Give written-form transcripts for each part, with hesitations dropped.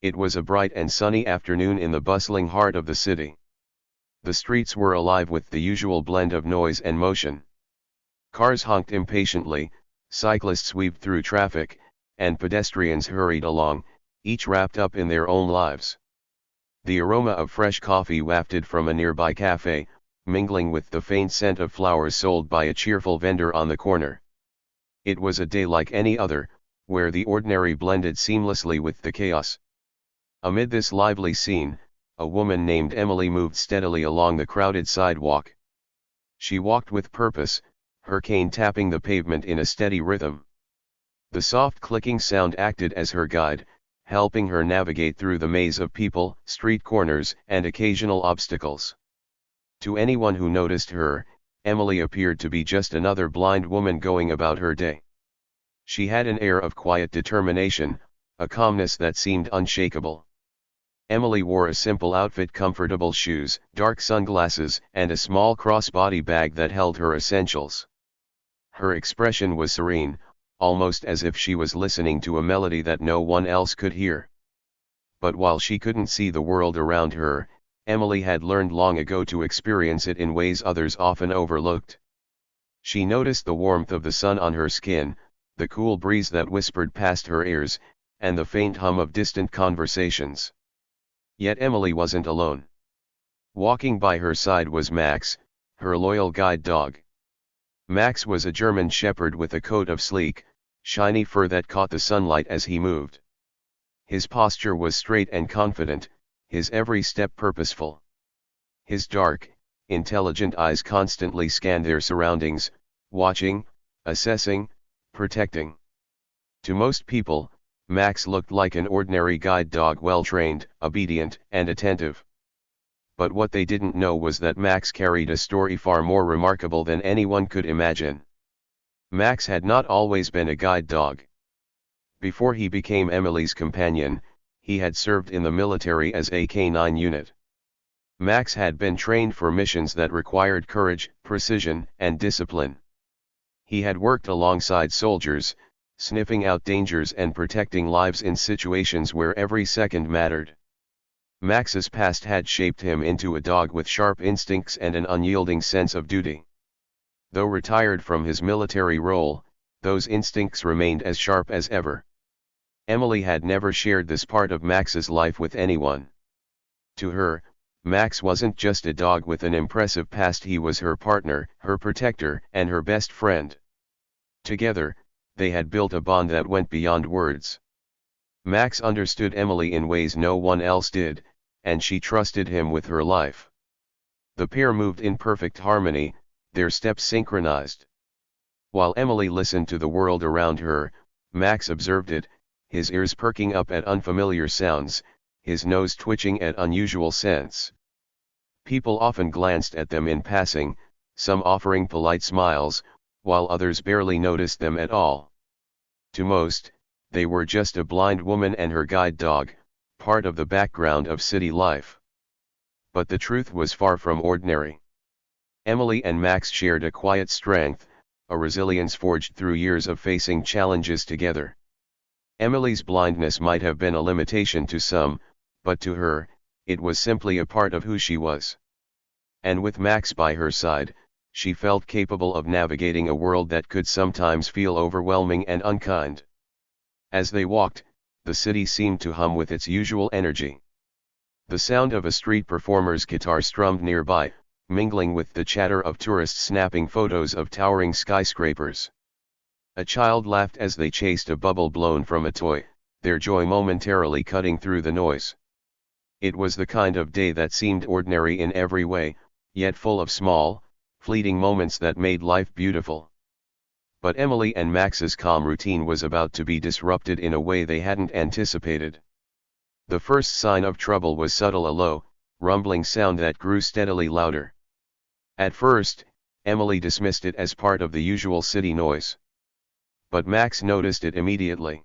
It was a bright and sunny afternoon in the bustling heart of the city. The streets were alive with the usual blend of noise and motion. Cars honked impatiently, cyclists weaved through traffic, and pedestrians hurried along, each wrapped up in their own lives. The aroma of fresh coffee wafted from a nearby cafe, mingling with the faint scent of flowers sold by a cheerful vendor on the corner. It was a day like any other, where the ordinary blended seamlessly with the chaos. Amid this lively scene, a woman named Emily moved steadily along the crowded sidewalk. She walked with purpose, her cane tapping the pavement in a steady rhythm. The soft clicking sound acted as her guide, helping her navigate through the maze of people, street corners, and occasional obstacles. To anyone who noticed her, Emily appeared to be just another blind woman going about her day. She had an air of quiet determination, a calmness that seemed unshakable. Emily wore a simple outfit, comfortable shoes, dark sunglasses, and a small crossbody bag that held her essentials. Her expression was serene, almost as if she was listening to a melody that no one else could hear. But while she couldn't see the world around her, Emily had learned long ago to experience it in ways others often overlooked. She noticed the warmth of the sun on her skin, the cool breeze that whispered past her ears, and the faint hum of distant conversations. Yet Emily wasn't alone. Walking by her side was Max, her loyal guide dog. Max was a German shepherd with a coat of sleek, shiny fur that caught the sunlight as he moved. His posture was straight and confident, his every step purposeful. His dark, intelligent eyes constantly scanned their surroundings, watching, assessing, protecting. To most people, Max looked like an ordinary guide dog, well-trained, obedient, and attentive. But what they didn't know was that Max carried a story far more remarkable than anyone could imagine. Max had not always been a guide dog. Before he became Emily's companion, he had served in the military as a K-9 unit. Max had been trained for missions that required courage, precision, and discipline. He had worked alongside soldiers, sniffing out dangers and protecting lives in situations where every second mattered. Max's past had shaped him into a dog with sharp instincts and an unyielding sense of duty. Though retired from his military role, those instincts remained as sharp as ever. Emily had never shared this part of Max's life with anyone. To her, Max wasn't just a dog with an impressive past, he was her partner, her protector, and her best friend. Together, they had built a bond that went beyond words. Max understood Emily in ways no one else did, and she trusted him with her life. The pair moved in perfect harmony, their steps synchronized. While Emily listened to the world around her, Max observed it, his ears perking up at unfamiliar sounds, his nose twitching at unusual scents. People often glanced at them in passing, some offering polite smiles, while others barely noticed them at all. To most, they were just a blind woman and her guide dog, part of the background of city life. But the truth was far from ordinary. Emily and Max shared a quiet strength, a resilience forged through years of facing challenges together. Emily's blindness might have been a limitation to some, but to her, it was simply a part of who she was. And with Max by her side, she felt capable of navigating a world that could sometimes feel overwhelming and unkind. As they walked, the city seemed to hum with its usual energy. The sound of a street performer's guitar strummed nearby, mingling with the chatter of tourists snapping photos of towering skyscrapers. A child laughed as they chased a bubble blown from a toy, their joy momentarily cutting through the noise. It was the kind of day that seemed ordinary in every way, yet full of small, fleeting moments that made life beautiful. But Emily and Max's calm routine was about to be disrupted in a way they hadn't anticipated. The first sign of trouble was subtle, a low, rumbling sound that grew steadily louder. At first, Emily dismissed it as part of the usual city noise. But Max noticed it immediately.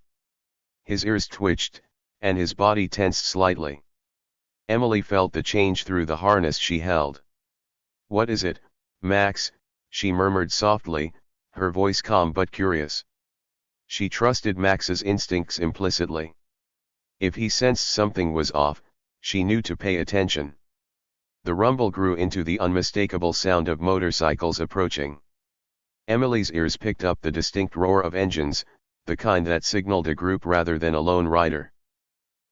His ears twitched, and his body tensed slightly. Emily felt the change through the harness she held. "What is it, Max?" she murmured softly, her voice calm but curious. She trusted Max's instincts implicitly. If he sensed something was off, she knew to pay attention. The rumble grew into the unmistakable sound of motorcycles approaching. Emily's ears picked up the distinct roar of engines, the kind that signaled a group rather than a lone rider.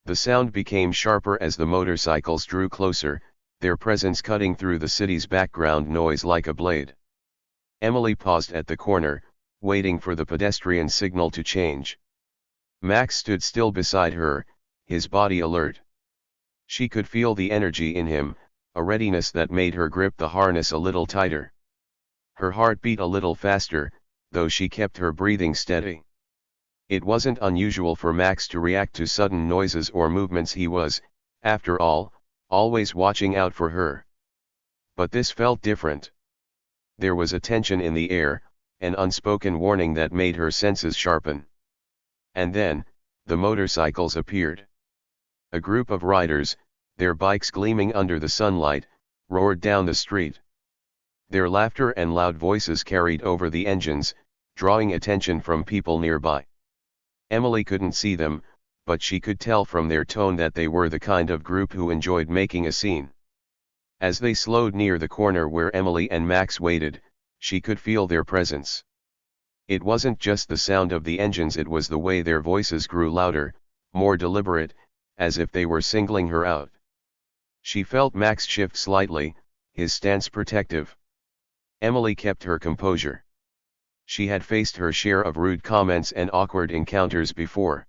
The sound became sharper as the motorcycles drew closer, their presence cutting through the city's background noise like a blade. Emily paused at the corner, waiting for the pedestrian signal to change. Max stood still beside her, his body alert. She could feel the energy in him, a readiness that made her grip the harness a little tighter. Her heart beat a little faster, though she kept her breathing steady. It wasn't unusual for Max to react to sudden noises or movements. He was, after all, always watching out for her. But this felt different. There was a tension in the air, an unspoken warning that made her senses sharpen. And then, the motorcycles appeared. A group of riders, their bikes gleaming under the sunlight, roared down the street. Their laughter and loud voices carried over the engines, drawing attention from people nearby. Emily couldn't see them, but she could tell from their tone that they were the kind of group who enjoyed making a scene. As they slowed near the corner where Emily and Max waited, she could feel their presence. It wasn't just the sound of the engines, it was the way their voices grew louder, more deliberate, as if they were singling her out. She felt Max shift slightly, his stance protective. Emily kept her composure. She had faced her share of rude comments and awkward encounters before.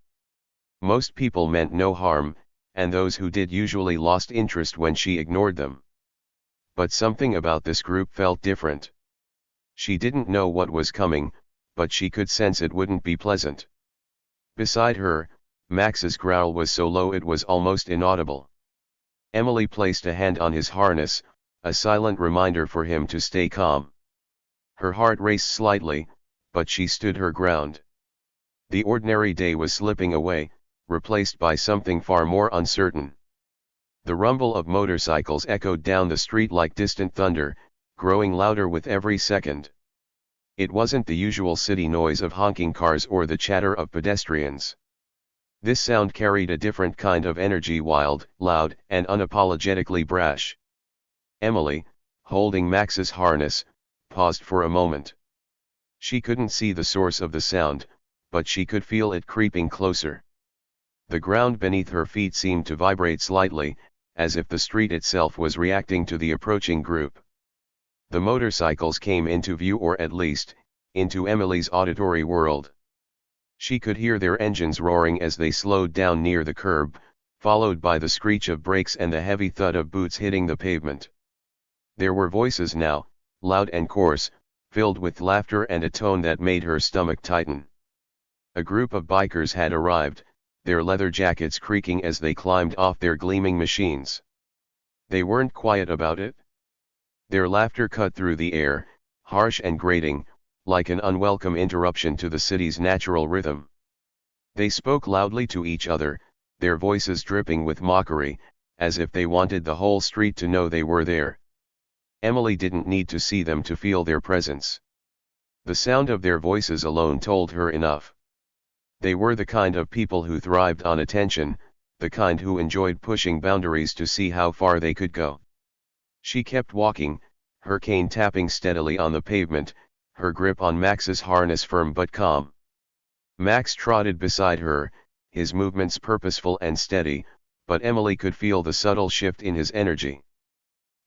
Most people meant no harm, and those who did usually lost interest when she ignored them. But something about this group felt different. She didn't know what was coming, but she could sense it wouldn't be pleasant. Beside her, Max's growl was so low it was almost inaudible. Emily placed a hand on his harness, a silent reminder for him to stay calm. Her heart raced slightly, but she stood her ground. The ordinary day was slipping away, replaced by something far more uncertain. The rumble of motorcycles echoed down the street like distant thunder, growing louder with every second. It wasn't the usual city noise of honking cars or the chatter of pedestrians. This sound carried a different kind of energy, wild, loud, and unapologetically brash. Emily, holding Max's harness, paused for a moment. She couldn't see the source of the sound, but she could feel it creeping closer. The ground beneath her feet seemed to vibrate slightly, as if the street itself was reacting to the approaching group. The motorcycles came into view, or at least, into Emily's auditory world. She could hear their engines roaring as they slowed down near the curb, followed by the screech of brakes and the heavy thud of boots hitting the pavement. There were voices now, loud and coarse, filled with laughter and a tone that made her stomach tighten. A group of bikers had arrived, their leather jackets creaking as they climbed off their gleaming machines. They weren't quiet about it. Their laughter cut through the air, harsh and grating, like an unwelcome interruption to the city's natural rhythm. They spoke loudly to each other, their voices dripping with mockery, as if they wanted the whole street to know they were there. Emily didn't need to see them to feel their presence. The sound of their voices alone told her enough. They were the kind of people who thrived on attention, the kind who enjoyed pushing boundaries to see how far they could go. She kept walking, her cane tapping steadily on the pavement, her grip on Max's harness firm but calm. Max trotted beside her, his movements purposeful and steady, but Emily could feel the subtle shift in his energy.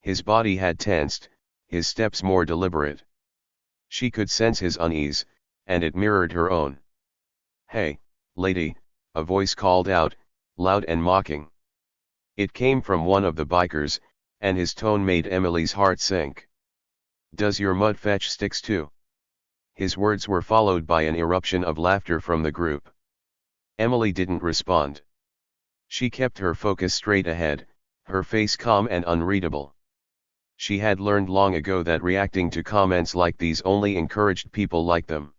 His body had tensed, his steps more deliberate. She could sense his unease, and it mirrored her own. "Hey, lady," a voice called out, loud and mocking. It came from one of the bikers, and his tone made Emily's heart sink. "Does your mud fetch sticks too?" His words were followed by an eruption of laughter from the group. Emily didn't respond. She kept her focus straight ahead, her face calm and unreadable. She had learned long ago that reacting to comments like these only encouraged people like them.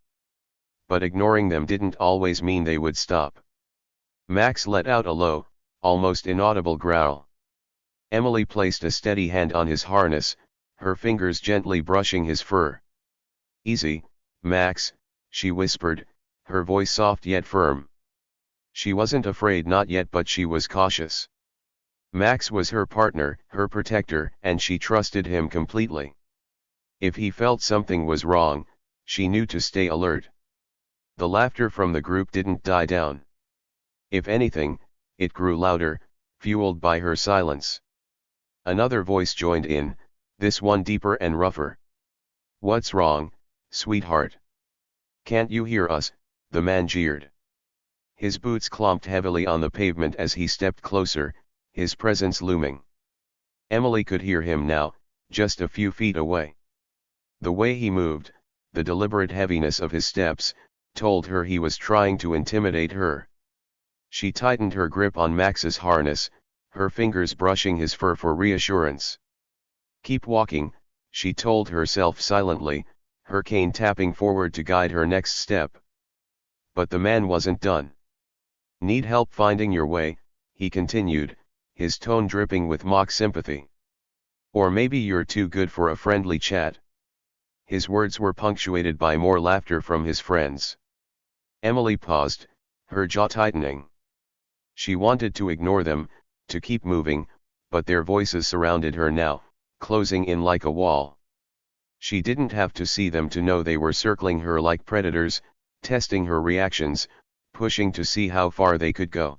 But ignoring them didn't always mean they would stop. Max let out a low, almost inaudible growl. Emily placed a steady hand on his harness, her fingers gently brushing his fur. "Easy, Max," she whispered, her voice soft yet firm. She wasn't afraid, not yet, but she was cautious. Max was her partner, her protector, and she trusted him completely. If he felt something was wrong, she knew to stay alert. The laughter from the group didn't die down. If anything, it grew louder, fueled by her silence. Another voice joined in, this one deeper and rougher. "What's wrong, sweetheart? Can't you hear us?" the man jeered. His boots clomped heavily on the pavement as he stepped closer, his presence looming. Emily could hear him now, just a few feet away. The way he moved, the deliberate heaviness of his steps, told her he was trying to intimidate her. She tightened her grip on Max's harness, her fingers brushing his fur for reassurance. "Keep walking," she told herself silently, her cane tapping forward to guide her next step. But the man wasn't done. "Need help finding your way?" he continued, his tone dripping with mock sympathy. "Or maybe you're too good for a friendly chat?" His words were punctuated by more laughter from his friends. Emily paused, her jaw tightening. She wanted to ignore them, to keep moving, but their voices surrounded her now, closing in like a wall. She didn't have to see them to know they were circling her like predators, testing her reactions, pushing to see how far they could go.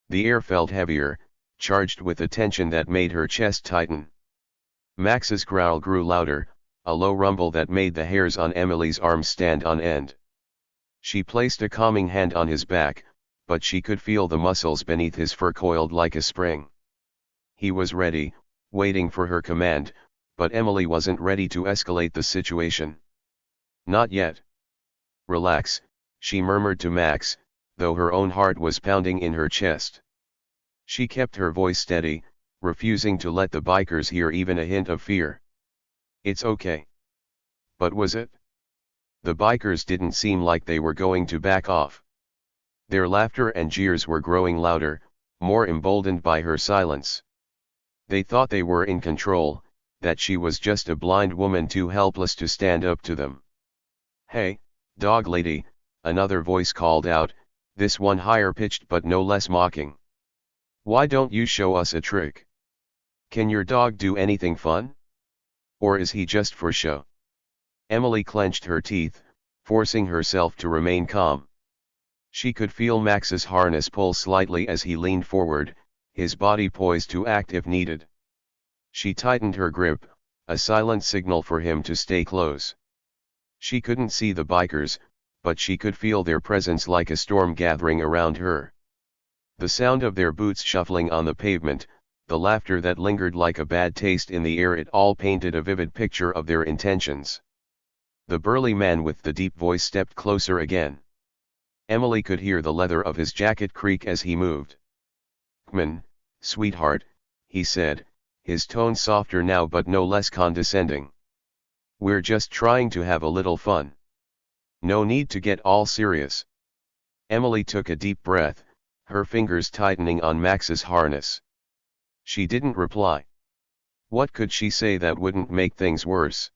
The air felt heavier, charged with a tension that made her chest tighten. Max's growl grew louder, a low rumble that made the hairs on Emily's arms stand on end. She placed a calming hand on his back, but she could feel the muscles beneath his fur coiled like a spring. He was ready, waiting for her command, but Emily wasn't ready to escalate the situation. "Not yet." "Relax," she murmured to Max, though her own heart was pounding in her chest. She kept her voice steady, refusing to let the bikers hear even a hint of fear. "It's okay." But was it? The bikers didn't seem like they were going to back off. Their laughter and jeers were growing louder, more emboldened by her silence. They thought they were in control, that she was just a blind woman too helpless to stand up to them. "Hey, dog lady," another voice called out, this one higher pitched but no less mocking. "Why don't you show us a trick? Can your dog do anything fun? Or is he just for show?" Emily clenched her teeth, forcing herself to remain calm. She could feel Max's harness pull slightly as he leaned forward, his body poised to act if needed. She tightened her grip, a silent signal for him to stay close. She couldn't see the bikers, but she could feel their presence like a storm gathering around her. The sound of their boots shuffling on the pavement, the laughter that lingered like a bad taste in the air, it all painted a vivid picture of their intentions. The burly man with the deep voice stepped closer again. Emily could hear the leather of his jacket creak as he moved. "Come on, sweetheart," he said, his tone softer now but no less condescending. "We're just trying to have a little fun. No need to get all serious." Emily took a deep breath, her fingers tightening on Max's harness. She didn't reply. What could she say that wouldn't make things worse?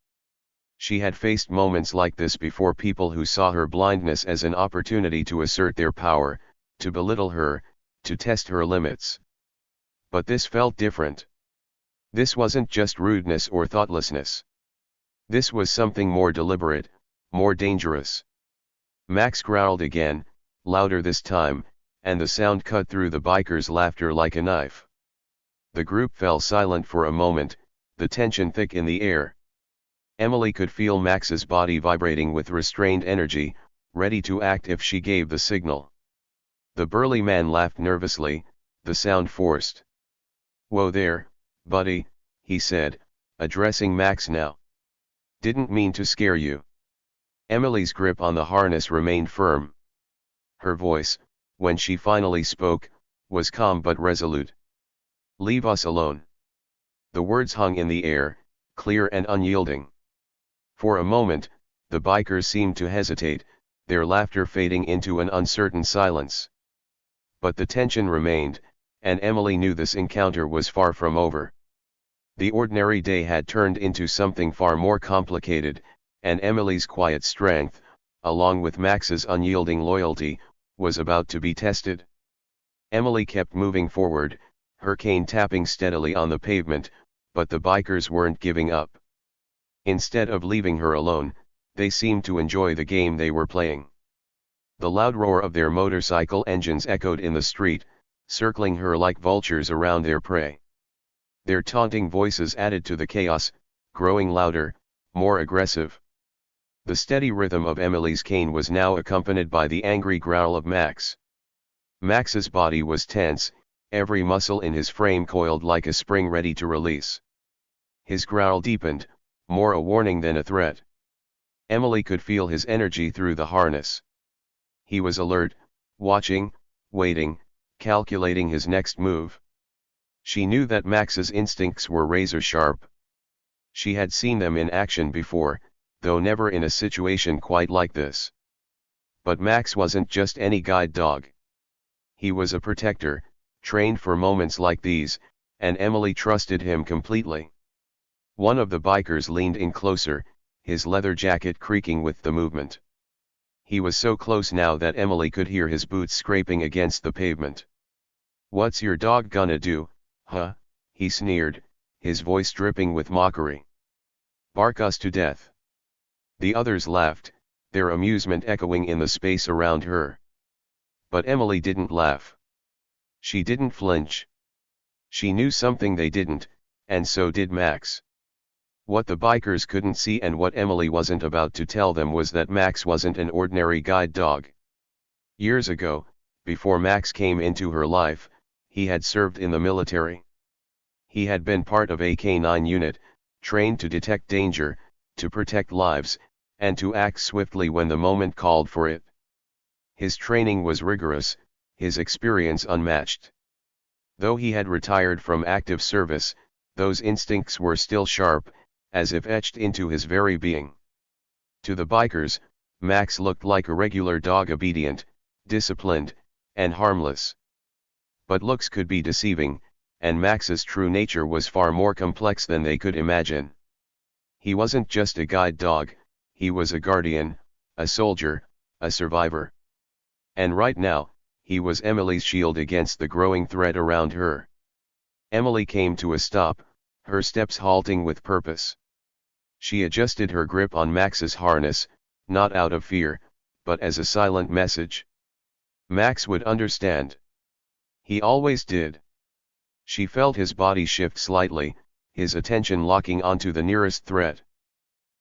She had faced moments like this before, people who saw her blindness as an opportunity to assert their power, to belittle her, to test her limits. But this felt different. This wasn't just rudeness or thoughtlessness. This was something more deliberate, more dangerous. Max growled again, louder this time, and the sound cut through the bikers' laughter like a knife. The group fell silent for a moment, the tension thick in the air. Emily could feel Max's body vibrating with restrained energy, ready to act if she gave the signal. The burly man laughed nervously, the sound forced. "Whoa there, buddy," he said, addressing Max now. "Didn't mean to scare you." Emily's grip on the harness remained firm. Her voice, when she finally spoke, was calm but resolute. "Leave us alone." The words hung in the air, clear and unyielding. For a moment, the bikers seemed to hesitate, their laughter fading into an uncertain silence. But the tension remained, and Emily knew this encounter was far from over. The ordinary day had turned into something far more complicated, and Emily's quiet strength, along with Max's unyielding loyalty, was about to be tested. Emily kept moving forward, her cane tapping steadily on the pavement, but the bikers weren't giving up. Instead of leaving her alone, they seemed to enjoy the game they were playing. The loud roar of their motorcycle engines echoed in the street, circling her like vultures around their prey. Their taunting voices added to the chaos, growing louder, more aggressive. The steady rhythm of Emily's cane was now accompanied by the angry growl of Max. Max's body was tense, every muscle in his frame coiled like a spring ready to release. His growl deepened, more a warning than a threat. Emily could feel his energy through the harness. He was alert, watching, waiting, calculating his next move. She knew that Max's instincts were razor sharp. She had seen them in action before, though never in a situation quite like this. But Max wasn't just any guide dog. He was a protector, trained for moments like these, and Emily trusted him completely. One of the bikers leaned in closer, his leather jacket creaking with the movement. He was so close now that Emily could hear his boots scraping against the pavement. "What's your dog gonna do, huh?" he sneered, his voice dripping with mockery. "Bark us to death." The others laughed, their amusement echoing in the space around her. But Emily didn't laugh. She didn't flinch. She knew something they didn't, and so did Max. What the bikers couldn't see and what Emily wasn't about to tell them was that Max wasn't an ordinary guide dog. Years ago, before Max came into her life, he had served in the military. He had been part of a K-9 unit, trained to detect danger, to protect lives, and to act swiftly when the moment called for it. His training was rigorous, his experience unmatched. Though he had retired from active service, those instincts were still sharp, as if etched into his very being. To the bikers, Max looked like a regular dog, obedient, disciplined, and harmless. But looks could be deceiving, and Max's true nature was far more complex than they could imagine. He wasn't just a guide dog, he was a guardian, a soldier, a survivor. And right now, he was Emily's shield against the growing threat around her. Emily came to a stop, her steps halting with purpose. She adjusted her grip on Max's harness, not out of fear, but as a silent message. Max would understand. He always did. She felt his body shift slightly, his attention locking onto the nearest threat.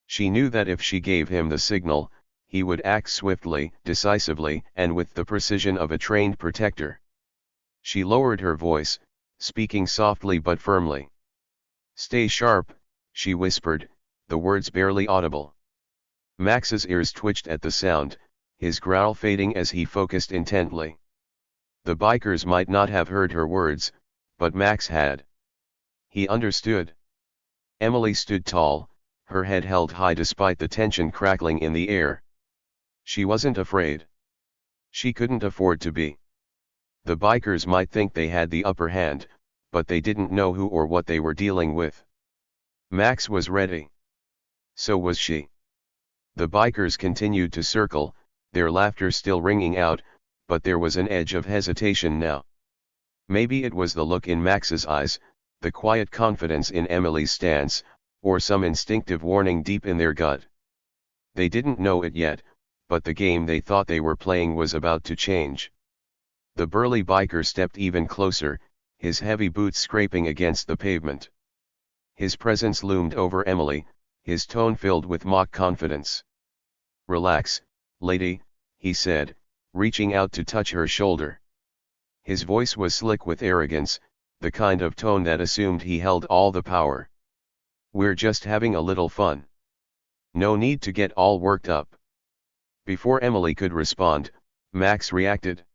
She knew that if she gave him the signal, he would act swiftly, decisively, and with the precision of a trained protector. She lowered her voice, speaking softly but firmly. "Stay sharp," she whispered, the words barely audible. Max's ears twitched at the sound, his growl fading as he focused intently. The bikers might not have heard her words, but Max had. He understood. Emily stood tall, her head held high despite the tension crackling in the air. She wasn't afraid. She couldn't afford to be. The bikers might think they had the upper hand, but they didn't know who or what they were dealing with. Max was ready. So was she. The bikers continued to circle, their laughter still ringing out, but there was an edge of hesitation now. Maybe it was the look in Max's eyes, the quiet confidence in Emily's stance, or some instinctive warning deep in their gut. They didn't know it yet, but the game they thought they were playing was about to change. The burly biker stepped even closer, his heavy boots scraping against the pavement. His presence loomed over Emily, his tone filled with mock confidence. "Relax, lady," he said, reaching out to touch her shoulder. His voice was slick with arrogance, the kind of tone that assumed he held all the power. "We're just having a little fun. No need to get all worked up." Before Emily could respond, Max reacted.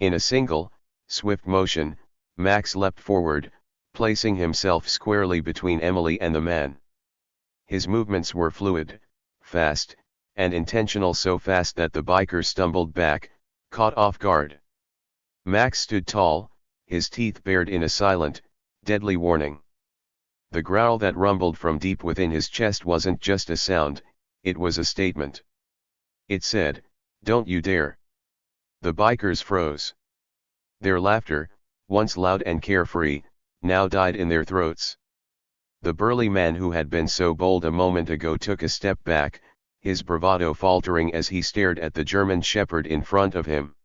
In a single, swift motion, Max leapt forward, placing himself squarely between Emily and the man. His movements were fluid, fast, and intentional, so fast that the biker stumbled back, caught off guard. Max stood tall, his teeth bared in a silent, deadly warning. The growl that rumbled from deep within his chest wasn't just a sound, it was a statement. It said, "Don't you dare. The bikers froze. Their laughter, once loud and carefree, now died in their throats. The burly man who had been so bold a moment ago took a step back, his bravado faltering as he stared at the German shepherd in front of him.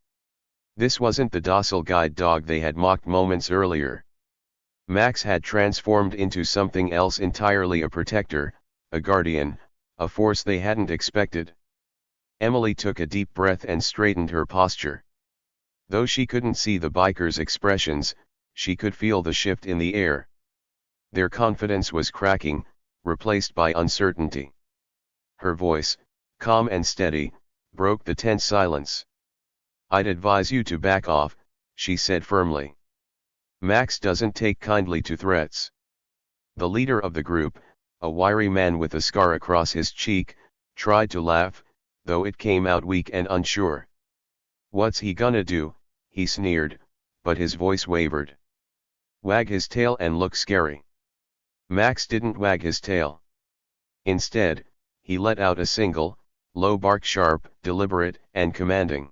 This wasn't the docile guide dog they had mocked moments earlier. Max had transformed into something else entirely, a protector, a guardian, a force they hadn't expected. Emily took a deep breath and straightened her posture. Though she couldn't see the bikers' expressions, she could feel the shift in the air. Their confidence was cracking, replaced by uncertainty. Her voice, calm and steady, broke the tense silence. "I'd advise you to back off," she said firmly. "Max doesn't take kindly to threats." The leader of the group, a wiry man with a scar across his cheek, tried to laugh, though it came out weak and unsure. "What's he gonna do?" he sneered, but his voice wavered. "Wag his tail and look scary." Max didn't wag his tail. Instead, he let out a single, low bark, sharp, deliberate, and commanding.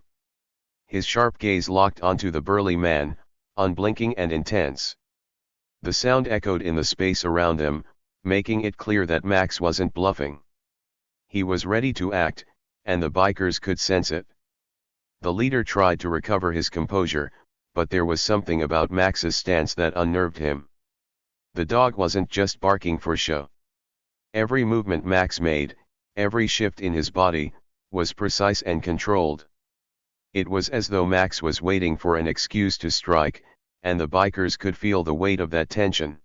His sharp gaze locked onto the burly man, unblinking and intense. The sound echoed in the space around them, making it clear that Max wasn't bluffing. He was ready to act, and the bikers could sense it. The leader tried to recover his composure, but there was something about Max's stance that unnerved him. The dog wasn't just barking for show. Every movement Max made, every shift in his body, was precise and controlled. It was as though Max was waiting for an excuse to strike, and the bikers could feel the weight of that tension.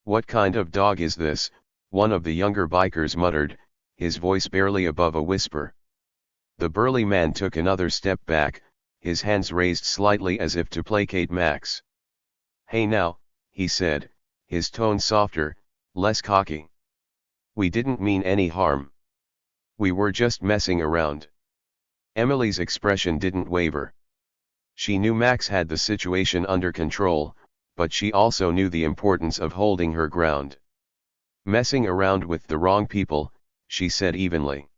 "What kind of dog is this?" one of the younger bikers muttered, his voice barely above a whisper. The burly man took another step back, his hands raised slightly as if to placate Max. "Hey now," he said, his tone softer, less cocky. "We didn't mean any harm. We were just messing around." Emily's expression didn't waver. She knew Max had the situation under control, but she also knew the importance of holding her ground. "Messing around with the wrong people," she said evenly.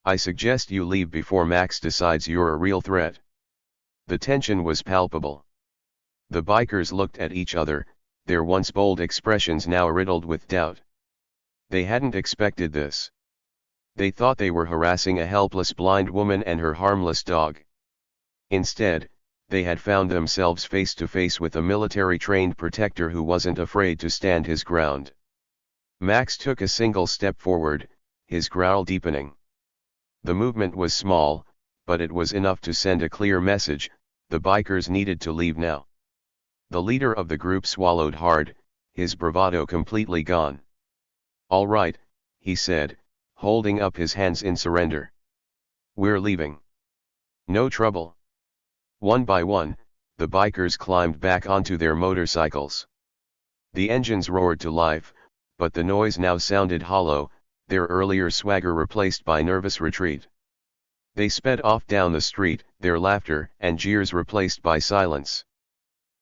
"I suggest you leave before Max decides you're a real threat." The tension was palpable. The bikers looked at each other, their once bold expressions now riddled with doubt. They hadn't expected this. They thought they were harassing a helpless blind woman and her harmless dog. Instead, they had found themselves face to face with a military-trained protector who wasn't afraid to stand his ground. Max took a single step forward, his growl deepening. The movement was small, but it was enough to send a clear message: the bikers needed to leave now. The leader of the group swallowed hard, his bravado completely gone. "All right," he said, holding up his hands in surrender. "We're leaving. No trouble." One by one, the bikers climbed back onto their motorcycles. The engines roared to life, but the noise now sounded hollow, their earlier swagger replaced by nervous retreat. They sped off down the street, their laughter and jeers replaced by silence.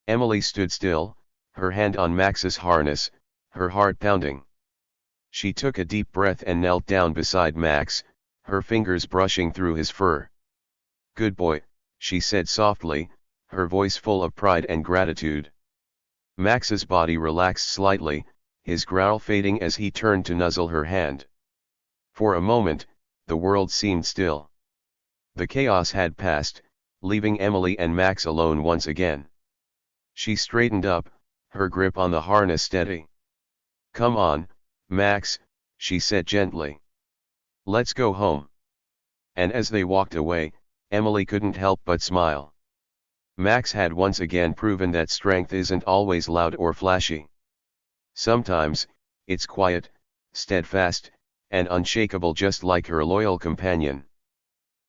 Emily stood still, her hand on Max's harness, her heart pounding. She took a deep breath and knelt down beside Max, her fingers brushing through his fur. "Good boy," she said softly, her voice full of pride and gratitude. Max's body relaxed slightly, his growl fading as he turned to nuzzle her hand. For a moment, the world seemed still. The chaos had passed, leaving Emily and Max alone once again. She straightened up, her grip on the harness steady. "Come on, Max," she said gently. "Let's go home." And as they walked away, Emily couldn't help but smile. Max had once again proven that strength isn't always loud or flashy. Sometimes, it's quiet, steadfast, and unshakable, just like her loyal companion.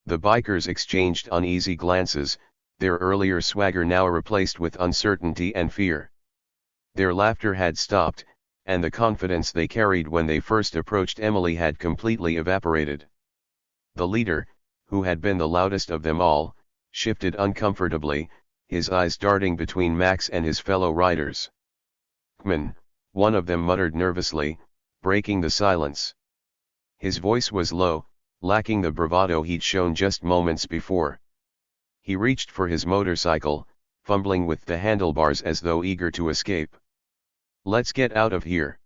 The bikers exchanged uneasy glances, their earlier swagger now replaced with uncertainty and fear. Their laughter had stopped, and the confidence they carried when they first approached Emily had completely evaporated. The leader, who had been the loudest of them all, shifted uncomfortably, his eyes darting between Max and his fellow riders. "Kman," one of them muttered nervously, breaking the silence. His voice was low, lacking the bravado he'd shown just moments before. He reached for his motorcycle, fumbling with the handlebars as though eager to escape. "Let's get out of here."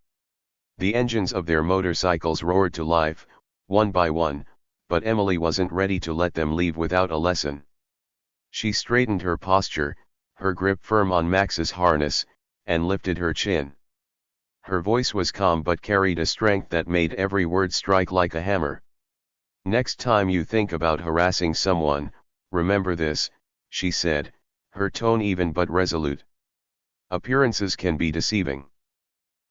The engines of their motorcycles roared to life, one by one, but Emily wasn't ready to let them leave without a lesson. She straightened her posture, her grip firm on Max's harness, and lifted her chin. Her voice was calm but carried a strength that made every word strike like a hammer. "Next time you think about harassing someone, remember this," she said, her tone even but resolute. "Appearances can be deceiving."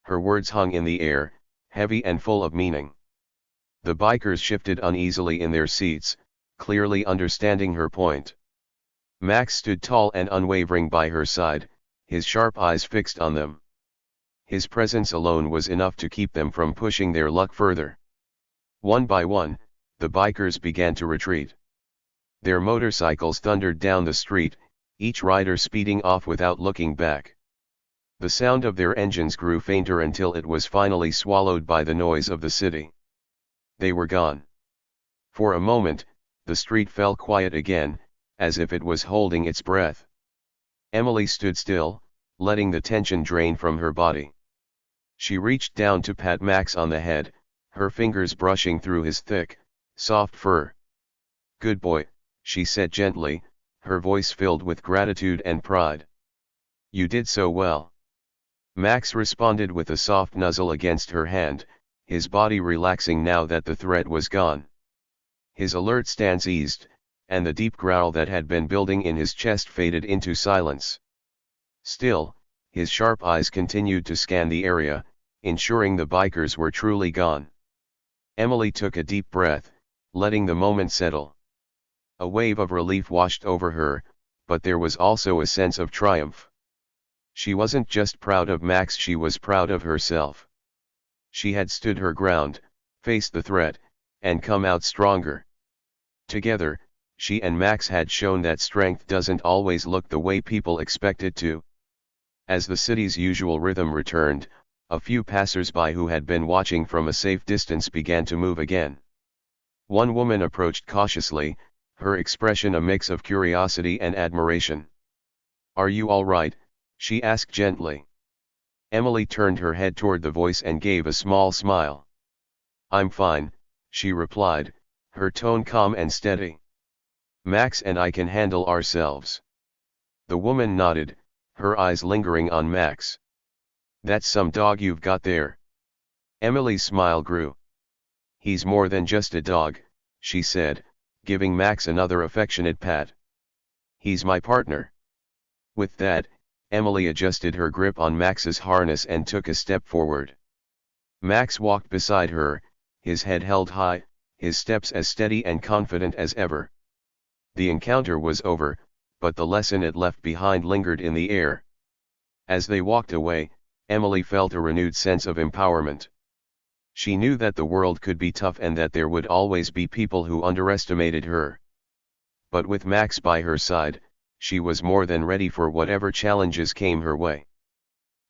Her words hung in the air, heavy and full of meaning. The bikers shifted uneasily in their seats, clearly understanding her point. Max stood tall and unwavering by her side, his sharp eyes fixed on them. His presence alone was enough to keep them from pushing their luck further. One by one, the bikers began to retreat. Their motorcycles thundered down the street, each rider speeding off without looking back. The sound of their engines grew fainter until it was finally swallowed by the noise of the city. They were gone. For a moment, the street fell quiet again, as if it was holding its breath. Emily stood still, letting the tension drain from her body. She reached down to pat Max on the head, her fingers brushing through his thick, soft fur. "Good boy," she said gently, her voice filled with gratitude and pride. "You did so well." Max responded with a soft nuzzle against her hand, his body relaxing now that the threat was gone. His alert stance eased, and the deep growl that had been building in his chest faded into silence. Still, his sharp eyes continued to scan the area, ensuring the bikers were truly gone. Emily took a deep breath, letting the moment settle. A wave of relief washed over her, but there was also a sense of triumph. She wasn't just proud of Max, she was proud of herself. She had stood her ground, faced the threat, and come out stronger. Together, she and Max had shown that strength doesn't always look the way people expect it to. As the city's usual rhythm returned, a few passers-by who had been watching from a safe distance began to move again. One woman approached cautiously, her expression a mix of curiosity and admiration. "Are you all right?" she asked gently. Emily turned her head toward the voice and gave a small smile. "I'm fine," she replied, her tone calm and steady. "Max and I can handle ourselves." The woman nodded, her eyes lingering on Max. "That's some dog you've got there." Emily's smile grew. "He's more than just a dog," she said, giving Max another affectionate pat. "He's my partner." With that, Emily adjusted her grip on Max's harness and took a step forward. Max walked beside her, his head held high, his steps as steady and confident as ever. The encounter was over, but the lesson it left behind lingered in the air. As they walked away, Emily felt a renewed sense of empowerment. She knew that the world could be tough and that there would always be people who underestimated her. But with Max by her side, she was more than ready for whatever challenges came her way.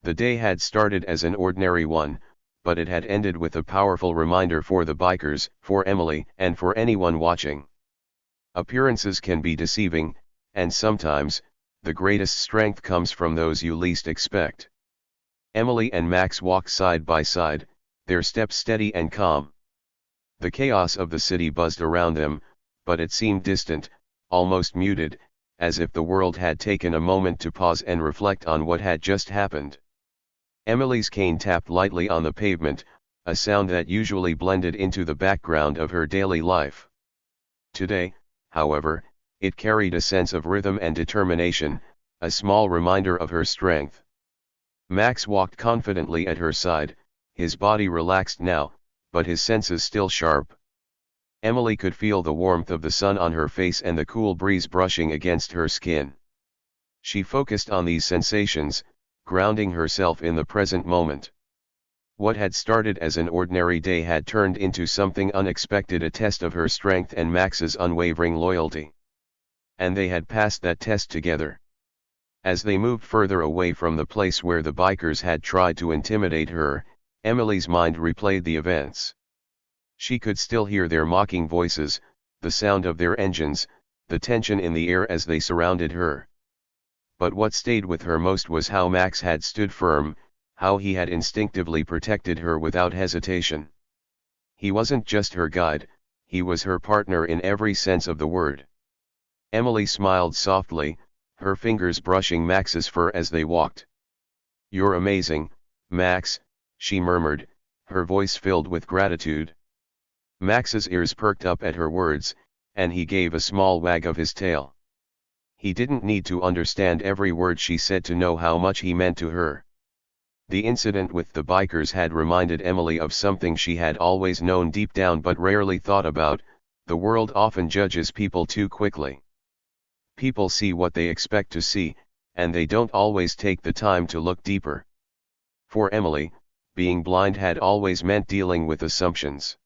The day had started as an ordinary one, but it had ended with a powerful reminder for the bikers, for Emily, and for anyone watching. Appearances can be deceiving, and sometimes, the greatest strength comes from those you least expect. Emily and Max walked side by side, their steps steady and calm. The chaos of the city buzzed around them, but it seemed distant, almost muted, as if the world had taken a moment to pause and reflect on what had just happened. Emily's cane tapped lightly on the pavement, a sound that usually blended into the background of her daily life. Today, however, it carried a sense of rhythm and determination, a small reminder of her strength. Max walked confidently at her side, his body relaxed now, but his senses still sharp. Emily could feel the warmth of the sun on her face and the cool breeze brushing against her skin. She focused on these sensations, grounding herself in the present moment. What had started as an ordinary day had turned into something unexpected, a test of her strength and Max's unwavering loyalty. And they had passed that test together. As they moved further away from the place where the bikers had tried to intimidate her, Emily's mind replayed the events. She could still hear their mocking voices, the sound of their engines, the tension in the air as they surrounded her. But what stayed with her most was how Max had stood firm, how he had instinctively protected her without hesitation. He wasn't just her guide, he was her partner in every sense of the word. Emily smiled softly, her fingers brushing Max's fur as they walked. "You're amazing, Max," she murmured, her voice filled with gratitude. Max's ears perked up at her words, and he gave a small wag of his tail. He didn't need to understand every word she said to know how much he meant to her. The incident with the bikers had reminded Emily of something she had always known deep down but rarely thought about: the world often judges people too quickly. People see what they expect to see, and they don't always take the time to look deeper. For Emily, being blind had always meant dealing with assumptions.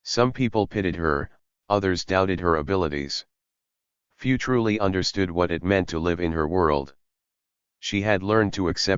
Some people pitied her, others doubted her abilities. Few truly understood what it meant to live in her world. She had learned to accept